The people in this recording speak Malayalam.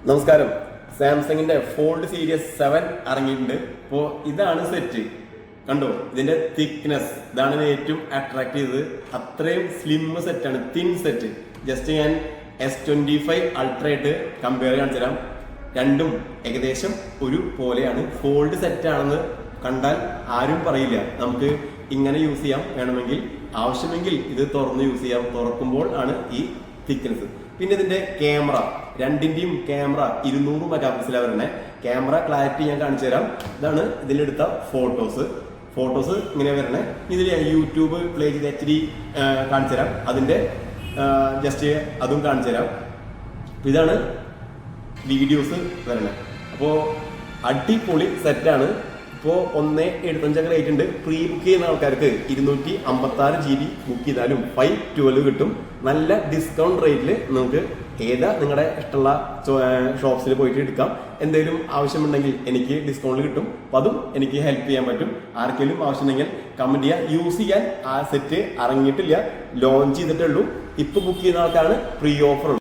നമസ്കാരം. സാംസങ്ങിന്റെ ഫോൾഡ് സീരീസ് 7 ഇറങ്ങിയിട്ടുണ്ട്. അപ്പോൾ ഇതാണ് സെറ്റ്. കണ്ടോ, ഇതിന്റെ തിക്നെസ് ഇതാണ് ഏറ്റവും അട്രാക്ട് ചെയ്തത്. അത്രയും സ്ലിം സെറ്റാണ്, തിൻ സെറ്റ്. ജസ്റ്റ് ഞാൻ S25 Ultra ആയിട്ട് കമ്പയർ കാണിച്ചു തരാം. രണ്ടും ഏകദേശം ഒരു പോലെയാണ്. ഫോൾഡ് സെറ്റ് ആണെന്ന് കണ്ടാൽ ആരും പറയില്ല. നമുക്ക് ഇങ്ങനെ യൂസ് ചെയ്യാം, വേണമെങ്കിൽ ആവശ്യമെങ്കിൽ ഇത് തുറന്ന് യൂസ് ചെയ്യാം. തുറക്കുമ്പോൾ ആണ് ഈ തിക്നെസ്. പിന്നെ ഇതിന്റെ ക്യാമറ, രണ്ടിന്റെയും ക്യാമറ 200 മെഗാ പിക്സലാണ് വരുന്നത്. ക്യാമറ ക്ലാരിറ്റി ഞാൻ കാണിച്ചു തരാം. ഇതാണ് ഇതിലെടുത്ത ഫോട്ടോസ് ഇങ്ങനെ വരണേ. ഇതിൽ യൂട്യൂബ് പ്ലേ ചെയ്ത് HD കാണിച്ചു തരാം. അതിന്റെ ജസ്റ്റ് അതും കാണിച്ചു തരാം. ഇതാണ് വീഡിയോസ് വരണേ. അപ്പോൾ അടിപൊളി സെറ്റാണ്. ഇപ്പോൾ 1.75 റേറ്റ് ഉണ്ട്. പ്രീ ബുക്ക് ചെയ്യുന്ന ആൾക്കാർക്ക് 256 GB ബുക്ക് ചെയ്താലും 512 കിട്ടും. നല്ല ഡിസ്കൗണ്ട് റേറ്റിൽ നമുക്ക് ഏതാ നിങ്ങളുടെ ഇഷ്ടമുള്ള ഷോപ്സിൽ പോയിട്ട് എടുക്കാം. എന്തെങ്കിലും ആവശ്യമുണ്ടെങ്കിൽ എനിക്ക് ഡിസ്കൗണ്ട് കിട്ടും. അപ്പം അതും എനിക്ക് ഹെൽപ്പ് ചെയ്യാൻ പറ്റും. ആർക്കെങ്കിലും ആവശ്യമുണ്ടെങ്കിൽ കമന്റ് ചെയ്യുക. യൂസ് ചെയ്യാൻ ആ സെറ്റ് ഇറങ്ങിയിട്ടില്ല, ലോഞ്ച് ചെയ്തിട്ടുള്ളൂ. ഇപ്പൊ ബുക്ക് ചെയ്യുന്ന ആൾക്കാണ് പ്രീ ഓഫർ.